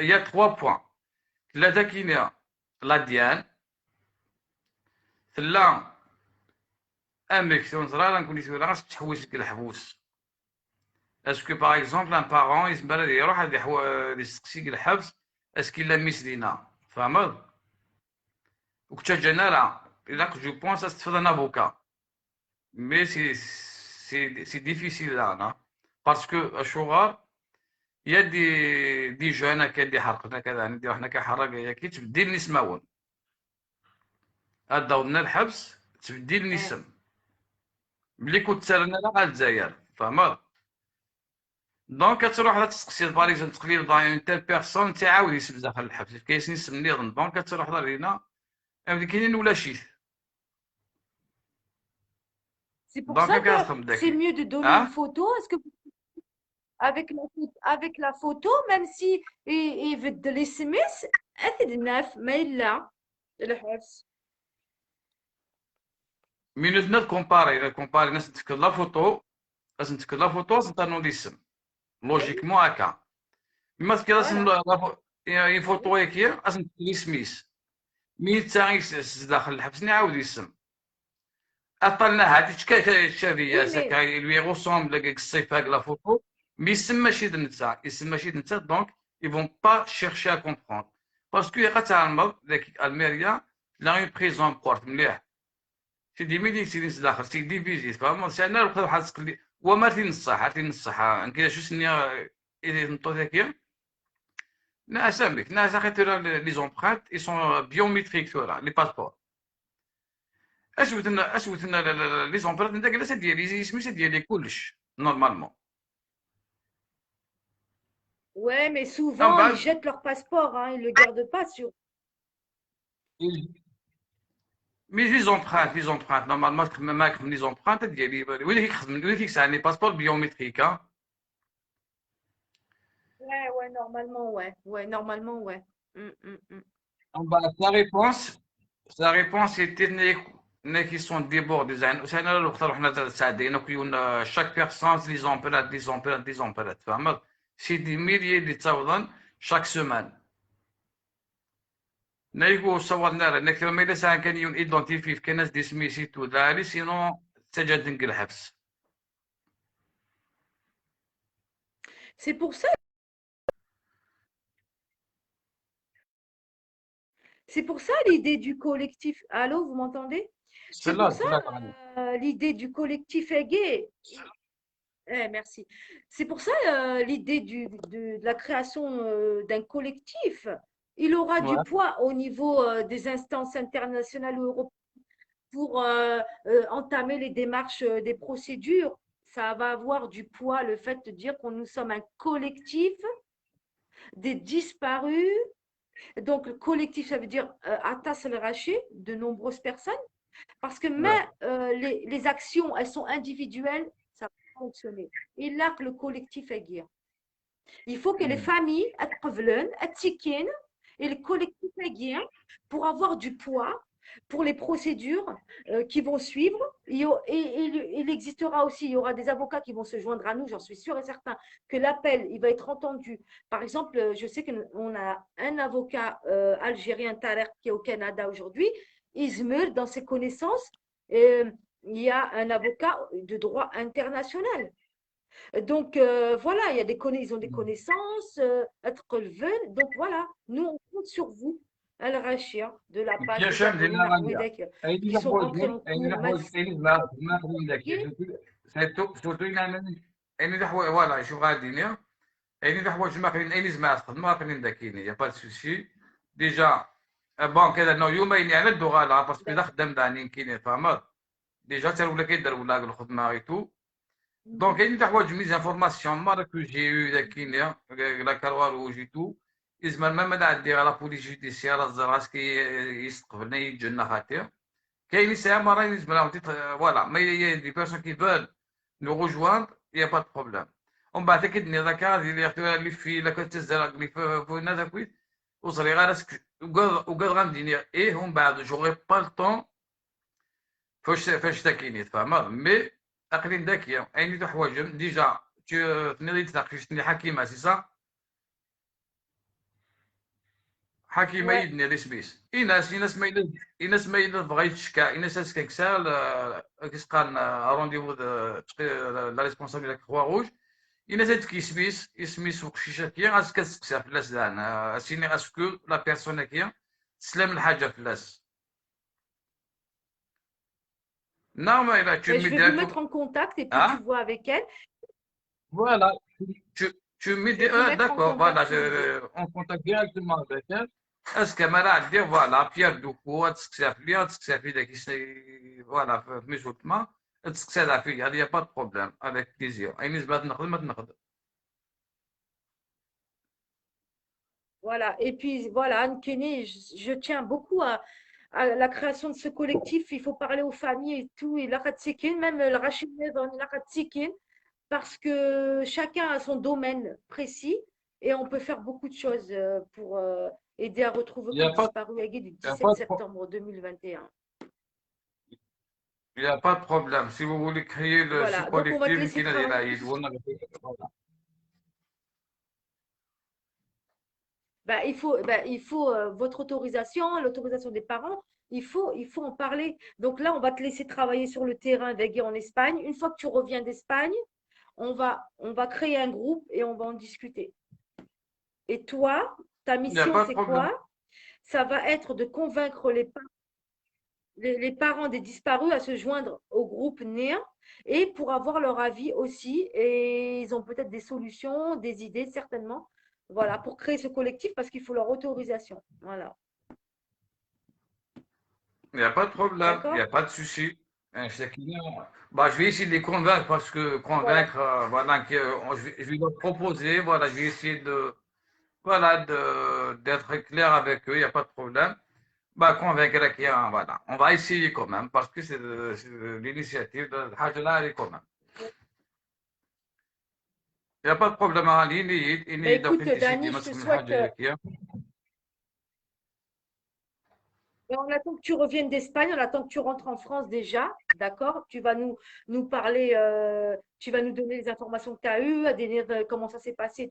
Il y a 3 points. ثلاثة كاينة لا ديان ثلا امك صغيره نكون صغيره خاص تحوس لك الحبوس اسكو باغ اكزومبل ان بارون يزمر يروح يسقسي الحبس اسكو لا ميس لينا فهمت وكتا جنرال الا جو بونس استفاد ان افوكا مي سي ديفيسيل انا باسكو الشغار يا دي جون هكا دي حرقنا كذا نديرو حنا كحرق هي كي تبديل نسماون هاد داودنا الحبس تبديل Ouais. نسم ملي كنت سالنا على الجزائر فهمت دونك كتروح تسقسي باغ اكزومبل تقليل ضايع اون تيل بيرسون تعاود يسب داخل الحبس كاين نسم نظن دونك كتروح لينا كاينين ولا شيت C'est pour ça دونك que كتخدم c'est داكي mieux de donner une اه photo. Est-ce que avec la photo, même si il veut de l'SMS, c'est de neuf, mais il l'a. مينوت نت كومباري الا كومباري ناس تفكر لا فوتو لازم تفكر لا فوتو لازم تانو الاسم لوجيكمون هكا مما تفكر لازم Voilà. يفوتو هيك لازم تفكر سميس مي تا داخل الحبس نعاود يسم عطلنا هادي Oui, الشهريه mais سكاي لوي غوسومبل الصيفه لا فوتو مي يسم ماشي د نتا يسم ماشي د نتا دونك ils vont pas chercher à comprendre parce que يقا تعلم ذاك الميريا لا اون بريزون كورت مليح سيدي ميلي سيدي داخل سيدي فيزيت فاهم سي انا وقت واحد تقلي وما تي نصح عرفتي نصح كذا شو سنيا اذا نطو ذاك ناس امك ناس اخي ترى لي زومبرانت اي سون بيوميتريك ترى لي باسبور اشوتنا لي زومبرانت نتاعك لا ديالي سميتها ديالي كلش نورمالمون ouais, mais من souvent ils بعد jettent leur passeport, hein, ils le gardent pas sur. مي لي زومبرانت نورمالمون ما كتخدم لي زومبرانت ديالي ولا كيخدم ولا كيسال لي باسبور بيوميتريك Ouais, ouais, normalement, ouais. Ouais, normalement, ouais. Mm. Bah, sa réponse était qui sont débordés. C'est un autre حنا ساعدين كيون chaque personne les emplettes فهمت c'est des milliers de thousand chaque semaine نيجو صورنا انك لما اذا ساعه كان يون ايدونتيفي في ناس دي سميسيتو داري سينو سجل الحبس C'est pour ça, c'est pour ça l'idée du collectif. Allô, vous m'entendez? C'est pour ça سلاك عليه l'idée du collectif est gay. Merci. C'est pour ça l'idée de la création d'un collectif. Il aura du ouais poids au niveau des instances internationales ou européennes pour entamer les démarches des procédures. Ça va avoir du poids le fait de dire qu'on nous sommes un collectif des disparus. Donc, le collectif, ça veut dire Atas el Raché, de nombreuses personnes. Parce que ouais même les actions, elles sont individuelles, ça va fonctionner. Et là que le collectif est guère. Il faut que les familles, elles et le collectif est guère pour avoir du poids pour les procédures qui vont suivre. Il existera aussi, il y aura des avocats qui vont se joindre à nous, j'en suis sûre et certain, que l'appel, il va être entendu. Par exemple, je sais qu'on a un avocat algérien, Tarer, qui est au Canada aujourd'hui. Izmir, dans ses connaissances, il y a un avocat de droit international. Donc, voilà, ils ont des connaissances, donc voilà, nous, on compte sur vous, Al-Rachia, de la page كي de شام Cameroun ديالنا غاديه Narwedek, ايدي qui sont entrés الحوايج en cours, ايدي ما خدين داك سورتو انا ايدي الحوايج فوالا شوف غاديين ايني الحوايج ما خدين ايني زعما تخدم ما خدين داكيني يا با سوسي ديجا بون كذا نو يومين على الدغاله باسكو اذا خدام دانين كاينين فهمت ديجا حتى ولا كيدير ولا الخدمه ايتو دونك كاين حتى حوايج ميز انفورماسيون مارا كو جي يو داكين لا كاروار وجيتو يزمر ما عندي لا بوليس جوديسيال الزراسكي يستقبلنا يجينا خاطر كاين ساعه مره يزمر فوالا ما هي دي بيرسون كي فول نو rejoindre يا با دو بروبليم ومن بعد كيدني ذاك اللي اللي في لا كنت تزرق اللي في ناداك وصري غير وقال غندير ايه ومن بعد جوغي با الطون فاش تاكيني تفهم مي اقليم ذكيه عيني حوايج ديجا تنيضي تناقشتني حكيمه سي صح حكيمه Ouais. يدني لي سبيس إناس ما إلا بغا يتشكى إناس كسال كيس قال رونديفو لا ريسبونسابيل داك كخوا روج إناس تكي سبيس اسمي سوق شيشة كيا اس كتسكسى فلاس دان سيني اسكو لا بيرسون كيا تسلم الحاجة فلاس نعم إلا tu Ben, me je mets vais vous mettre directement en contact et puis tu hein vois avec elle. voilà tu me Je dis vais vous mettre en d'accord voilà contact tous les deux. on contacte directement avec elle اسكو ما راه دير فوالا بيير دوكو تسكسى فيا تسكسى في داك فوالا في ميزوتما تسكسى فيا هذه با بروبليم افيك بليزير اي نسبة تنقد ما تنقد Voilà. Et puis, voilà, Anne Kenny, je tiens beaucoup à la création de ce collectif. Il faut parler aux familles et tout. Et la Khatsikin, même le Rachid Nedon, la Khatsikin, parce que chacun a son domaine précis et on peut faire beaucoup de choses pour aider à retrouver il n'y le a pas disparu Agui du il y a 17 pas septembre 2021. il y a pas de problème si vous voulez créer ce Voilà. Donc, on va te collectif laisser qui est là travailler. il doit voilà. Il faut votre autorisation, l'autorisation des parents. Il faut en parler. Donc là, on va te laisser travailler sur le terrain d'Aguet en Espagne. Une fois que tu reviens d'Espagne, on va créer un groupe et on va en discuter. Et toi, ta Il n'y a mission, pas de c'est problème. quoi? Ça va être de convaincre les parents des disparus à se joindre au groupe NEA et pour avoir leur avis aussi. Et ils ont peut-être des solutions, des idées, certainement. Voilà, pour créer ce collectif parce qu'il faut leur autorisation. Voilà. Il n'y a pas de problème, il n'y a D'accord? pas de souci. Je sais bah, je vais essayer de les convaincre parce que Voilà. convaincre, voilà, je vais leur proposer, voilà, je vais essayer voilà, d'être clair avec eux, il n'y a pas de problème. Bah, convaincre qu'il voilà. On va essayer quand même parce que c'est l'initiative de Hajjala quand même. Il n'y a pas de problème à ligne, Ben il écoute, d'authenticité, Dani, je parce te que souhaite, on attend que tu reviennes d'Espagne, on attend que tu rentres en France déjà, d'accord? Tu vas nous parler, tu vas nous donner les informations que tu as eues, comment ça s'est passé,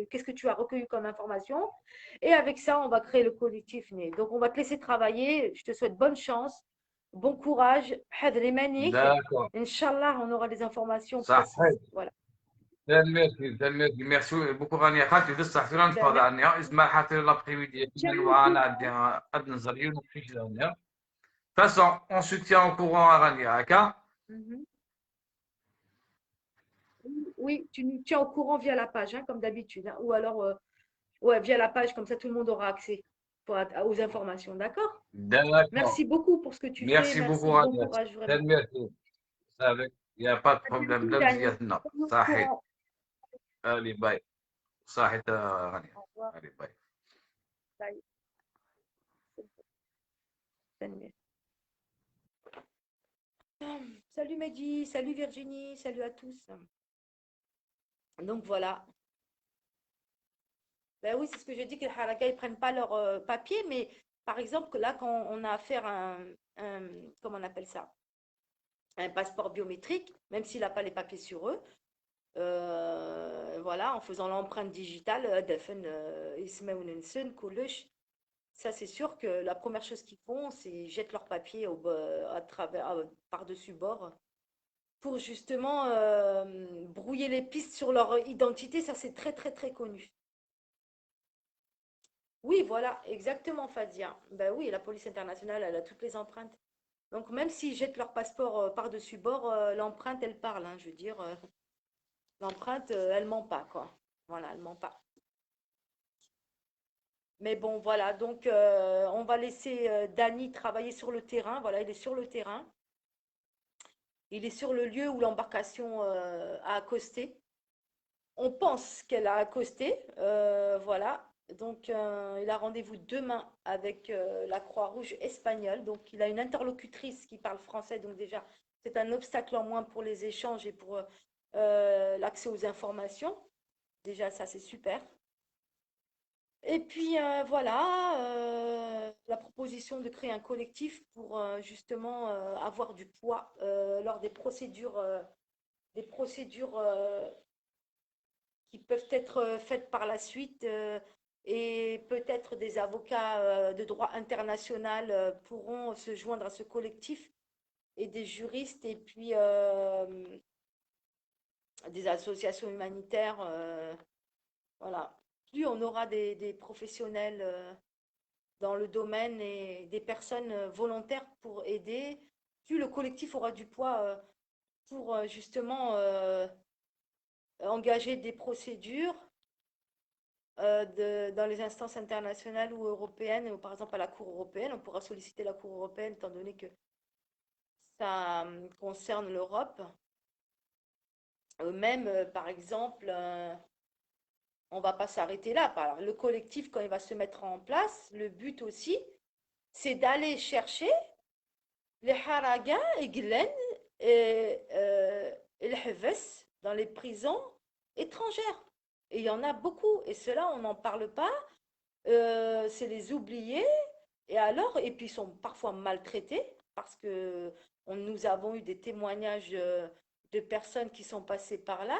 qu'est-ce que tu as recueilli comme information. Et avec ça, on va créer le collectif Né. Donc, on va te laisser travailler. Je te souhaite bonne chance, bon courage. Had les maniques. D'accord. Inch'Allah, on aura des informations Ça, précises. Voilà. ميرسي بوكو راني خالتي لسه حسنا Ben, نتفاضل عنها اسمها حتى لابريميدي tiens au وانا courant. عندي نظريه ونمشي لهنا façon on se tient au courant راني هكا Mhm. Oui, tu nous tiens au courant via la page, hein, comme d'habitude, hein. Ou alors, ouais, via la page, comme ça tout le monde aura accès aux informations. D'accord? d'accord Merci beaucoup pour ce que tu fais. ميرسي Merci, بوكو bon رانيا courage vraiment. ميرسي صافي يا با À بروبليم bientôt, بلا Dani. مزياتنا Tiens-nous au صحيح courant. الي باي صحيح رانيا Au revoir. الي باي Bye. Salut. Salut Mehdi, salut Virginie, salut à tous. Donc voilà. Ben oui, c'est ce que je dis que les Haraka, ils prennent pas leur papier, mais par exemple, là, quand on a affaire à comment on appelle ça? Un passeport biométrique, même s'il n'a pas les papiers sur eux, voilà, en faisant l'empreinte digitale, ça c'est sûr que la première chose qu'ils font, c'est ils jettent leurs papiers à travers, par-dessus bord pour justement brouiller les pistes sur leur identité. Ça c'est très très très connu. Oui, voilà, exactement, Fadia. Ben oui, la police internationale, elle a toutes les empreintes. Donc même s'ils jettent leur passeport par-dessus bord, l'empreinte, elle parle, hein, je veux dire, l'empreinte, elle ment pas, quoi. Voilà, elle ment pas. Mais bon, voilà, donc on va laisser Dany travailler sur le terrain. Voilà, il est sur le terrain. Il est sur le lieu où l'embarcation a accosté. On pense qu'elle a accosté. Voilà. Donc, il a rendez-vous demain avec la Croix-Rouge espagnole. Donc, il a une interlocutrice qui parle français. Donc, déjà, c'est un obstacle en moins pour les échanges et pour l'accès aux informations. Déjà, ça, c'est super. Et puis voilà, proposition de créer un collectif pour justement avoir du poids lors des procédures qui peuvent être faites par la suite et peut-être des avocats de droit international pourront se joindre à ce collectif et des juristes et puis des associations humanitaires. Voilà. Plus on aura des professionnels dans le domaine et des personnes volontaires pour aider, plus le collectif aura du poids pour justement engager des procédures dans les instances internationales ou européennes, ou par exemple à la Cour européenne. On pourra solliciter la Cour européenne étant donné que ça concerne l'Europe. Même, par exemple, on ne va pas s'arrêter là. Alors, le collectif, quand il va se mettre en place, le but aussi, c'est d'aller chercher les haragas et Glen et les Heves dans les prisons étrangères. Et il y en a beaucoup. Et ceux-là, on n'en parle pas. C'est les oubliés. Et alors, et puis ils sont parfois maltraités parce que nous avons eu des témoignages de personnes qui sont passées par là.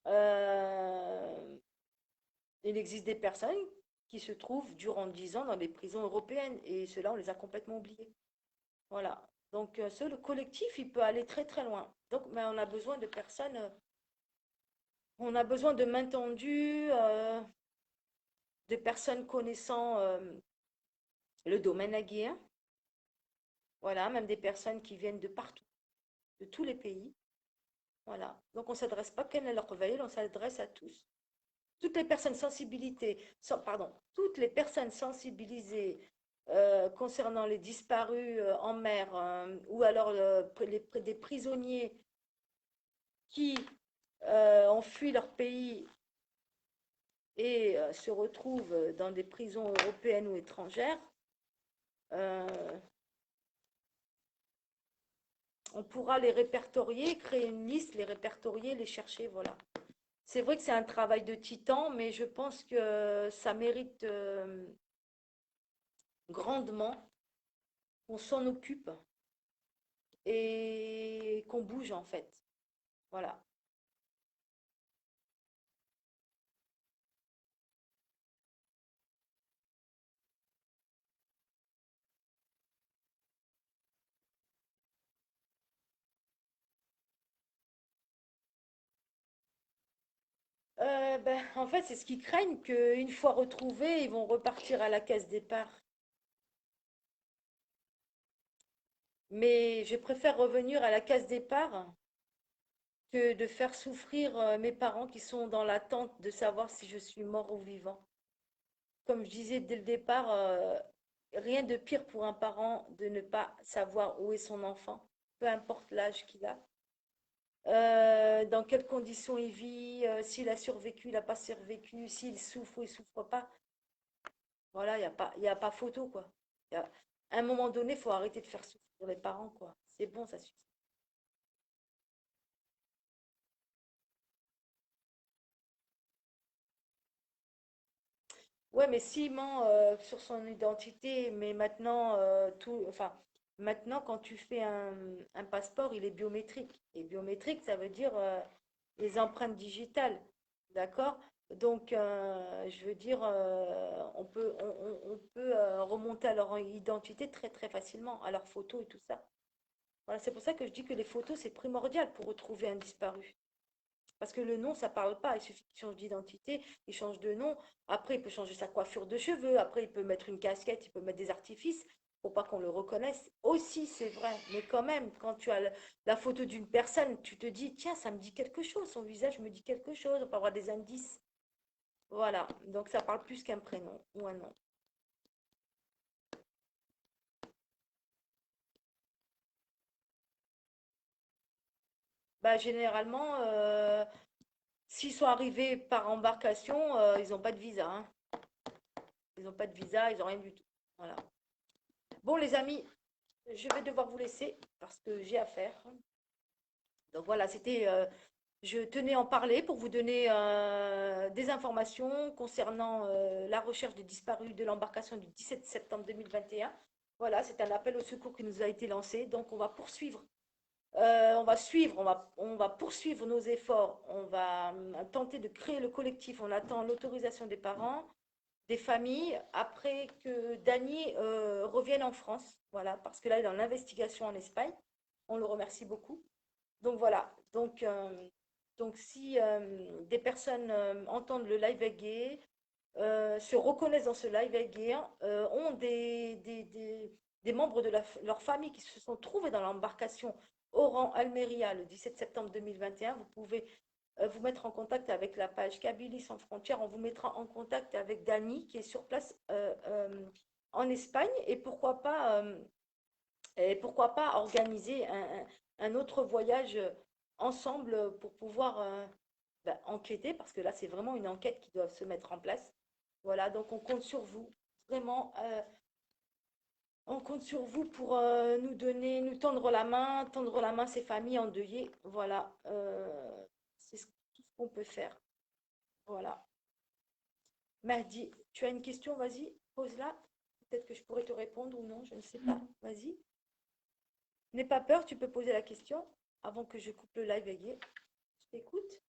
Euh, il existe des personnes qui se trouvent durant 10 ans dans des prisons européennes et ceux-là, on les a complètement oubliés. Voilà. Donc, le collectif, il peut aller très très loin. Donc, mais on a besoin de personnes, on a besoin de main tendue, de personnes connaissant le domaine aguerri. Voilà, même des personnes qui viennent de partout, de tous les pays. Voilà. Donc, on ne s'adresse pas qu'à leur veille, on s'adresse à tous. Toutes les personnes toutes les personnes sensibilisées concernant les disparus en mer ou alors des prisonniers qui ont fui leur pays et se retrouvent dans des prisons européennes ou étrangères, euh, on pourra les répertorier, créer une liste, les répertorier, les chercher, voilà. C'est vrai que c'est un travail de titan, mais je pense que ça mérite grandement qu'on s'en occupe et qu'on bouge en fait. Voilà. En fait, c'est ce qu'ils craignent qu'une fois retrouvés, ils vont repartir à la case départ. Mais je préfère revenir à la case départ que de faire souffrir mes parents qui sont dans l'attente de savoir si je suis mort ou vivant. Comme je disais dès le départ, rien de pire pour un parent de ne pas savoir où est son enfant, peu importe l'âge qu'il a, dans quelles conditions il vit, s'il a survécu, il n'a pas survécu, s'il souffre ou il ne souffre pas. Voilà, il y a pas photo, quoi. À un moment donné, il faut arrêter de faire souffrir les parents, quoi. C'est bon, ça suffit. Ouais, mais s'il ment sur son identité, mais maintenant, maintenant, quand tu fais un passeport, il est biométrique. Et biométrique, ça veut dire les empreintes digitales. D'accord? Donc, je veux dire, on peut remonter à leur identité très, très facilement, à leurs photos et tout ça. Voilà, c'est pour ça que je dis que les photos, c'est primordial pour retrouver un disparu. Parce que le nom, ça parle pas. Il suffit qu'il change d'identité, il change de nom. Après, il peut changer sa coiffure de cheveux. Après, il peut mettre une casquette, il peut mettre des artifices pour pas qu'on le reconnaisse. Aussi, c'est vrai. Mais quand même, quand tu as la photo d'une personne, tu te dis, tiens, ça me dit quelque chose. Son visage me dit quelque chose. On peut avoir des indices. Voilà. Donc, ça parle plus qu'un prénom ou un nom. Bah, généralement, s'ils sont arrivés par embarcation, ils n'ont pas de visa, hein. Ils n'ont pas de visa, ils n'ont rien du tout. Voilà. Bon, les amis, je vais devoir vous laisser parce que j'ai à faire. Donc voilà, c'était Je tenais à en parler pour vous donner des informations concernant la recherche des disparus de l'embarcation du 17 septembre 2021. Voilà, c'est un appel au secours qui nous a été lancé. Donc, on va poursuivre. On va poursuivre nos efforts. On va tenter de créer le collectif. On attend l'autorisation des parents, des familles, après que Dany revienne en France. Voilà, parce que là, il est dans l'investigation en Espagne. On le remercie beaucoup. Donc voilà. Donc si des personnes entendent le live gay, se reconnaissent dans ce live gay, ont des membres de leur famille qui se sont trouvés dans l'embarcation Oran-Almeria le 17 septembre 2021, vous pouvez vous mettre en contact avec la page Kabylie sans frontières. On vous mettra en contact avec Dany qui est sur place en Espagne et pourquoi pas organiser un autre voyage ensemble pour pouvoir enquêter, parce que là, c'est vraiment une enquête qui doit se mettre en place. Voilà, donc on compte sur vous, vraiment, on compte sur vous pour nous tendre la main ces familles endeuillées. Voilà, c'est tout ce qu'on peut faire. Voilà. Mahdi, tu as une question, vas-y, pose-la. Peut-être que je pourrais te répondre ou non, je ne sais pas. Vas-y. N'aie pas peur, tu peux poser la question avant que je coupe le live gay. Je t'écoute.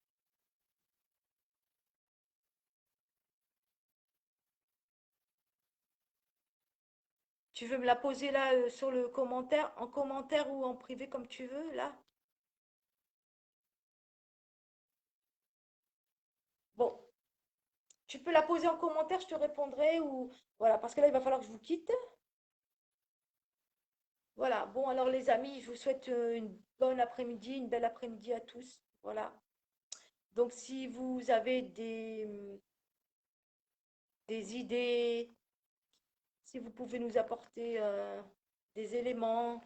Tu veux me la poser là sur le commentaire, en commentaire ou en privé comme tu veux, là? Bon, tu peux la poser en commentaire, je te répondrai ou voilà, parce que là il va falloir que je vous quitte. Voilà. Bon, alors les amis, je vous souhaite une bonne après-midi, une belle après-midi à tous. Voilà. Donc si vous avez des idées, si vous pouvez nous apporter des éléments,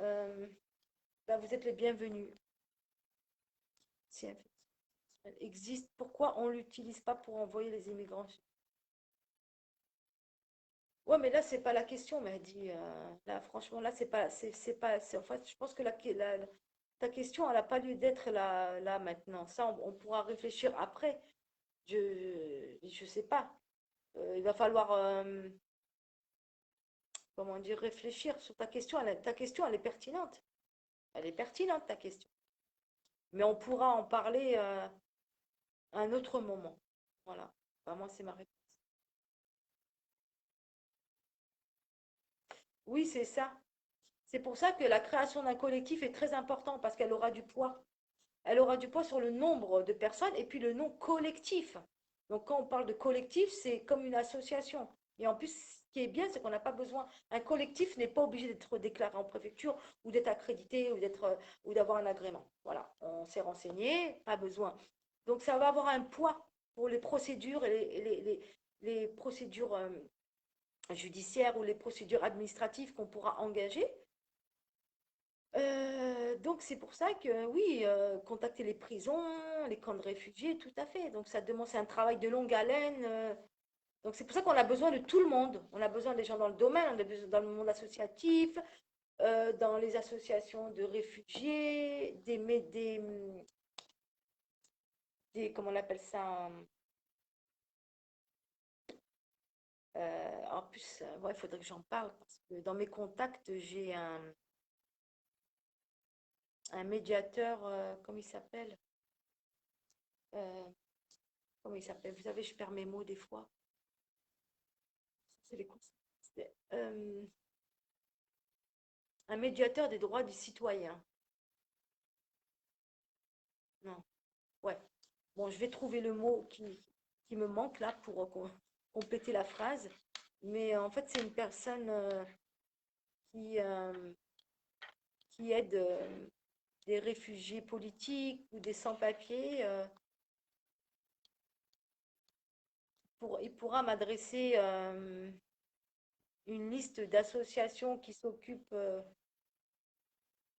euh, ben, vous êtes les bienvenus. Si un phénomène existe, pourquoi on ne l'utilise pas pour envoyer les immigrants? Ouais, mais là, c'est pas la question, Mehdi. Là, franchement, là, c'est pas, en fait, je pense que ta question, elle n'a pas lieu d'être là maintenant. Ça, on pourra réfléchir après. Je sais pas. Il va falloir, comment dire, réfléchir sur ta question. Ta question, elle est pertinente. Elle est pertinente, ta question. Mais on pourra en parler à un autre moment. Voilà. Enfin, moi, c'est ma réponse. Oui, c'est ça. C'est pour ça que la création d'un collectif est très important parce qu'elle aura du poids. Elle aura du poids sur le nombre de personnes et puis le nom collectif. Donc quand on parle de collectif, c'est comme une association. Et en plus, ce qui est bien, c'est qu'on n'a pas besoin. Un collectif n'est pas obligé d'être déclaré en préfecture ou d'être accrédité ou d'avoir un agrément. Voilà, on s'est renseigné, pas besoin. Donc ça va avoir un poids pour les procédures et les procédures judiciaires ou les procédures administratives qu'on pourra engager. Donc c'est pour ça que oui, contacter les prisons, les camps de réfugiés, tout à fait. Donc ça demande, c'est un travail de longue haleine. Donc c'est pour ça qu'on a besoin de tout le monde. On a besoin des gens dans le domaine, on a besoin dans le monde associatif, dans les associations de réfugiés, comment on appelle ça? En plus, ouais, il faudrait que j'en parle parce que dans mes contacts, j'ai un médiateur, comment il s'appelle? Euh, comment il s'appelle? Vous savez, je perds mes mots des fois. C'est les un médiateur des droits du citoyen. Non, ouais. Bon, je vais trouver le mot qui me manque là pour compléter la phrase. Mais en fait, c'est une personne qui, euh, qui aide des réfugiés politiques ou des sans-papiers. Il pourra m'adresser une liste d'associations qui s'occupent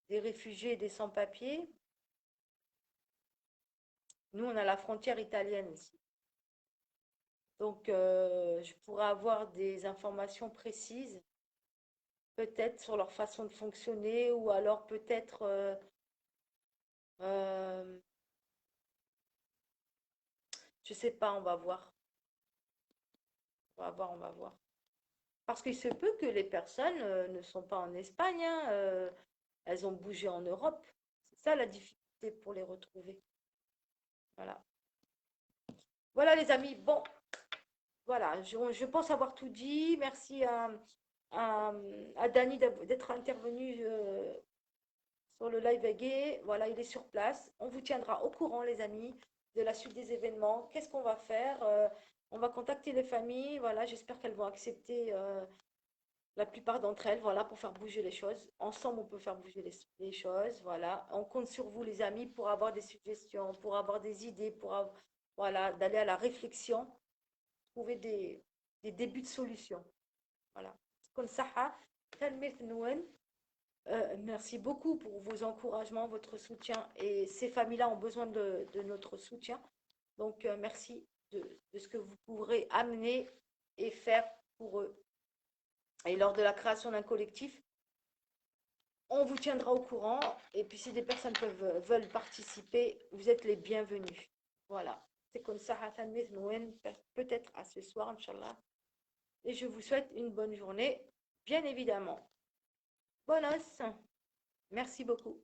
des réfugiés et des sans-papiers. Nous, on a la frontière italienne ici. Donc, je pourrais avoir des informations précises, peut-être sur leur façon de fonctionner, ou alors peut-être Euh, je sais pas, on va voir. On va voir, on va voir. Parce qu'il se peut que les personnes ne sont pas en Espagne, hein, elles ont bougé en Europe. C'est ça la difficulté pour les retrouver. Voilà. Voilà les amis. Bon, voilà, je pense avoir tout dit. Merci à, à Dany d'être intervenu sur le live gay. Voilà, il est sur place. On vous tiendra au courant, les amis, de la suite des événements. Qu'est-ce qu'on va faire? On va contacter les familles. Voilà, j'espère qu'elles vont accepter la plupart d'entre elles, voilà, pour faire bouger les choses. Ensemble, on peut faire bouger les choses. Voilà, on compte sur vous, les amis, pour avoir des suggestions, pour avoir des idées, voilà, d'aller à la réflexion, trouver des débuts de solutions. Voilà. Comme ça, merci beaucoup pour vos encouragements, votre soutien. Et ces familles-là ont besoin de notre soutien. Donc, merci de ce que vous pourrez amener et faire pour eux. Et lors de la création d'un collectif, on vous tiendra au courant. Et puis, si des personnes veulent participer, vous êtes les bienvenus. Voilà. C'est comme ça, peut-être à ce soir, Inch'Allah. Et je vous souhaite une bonne journée, bien évidemment. Bonne noce. Merci beaucoup.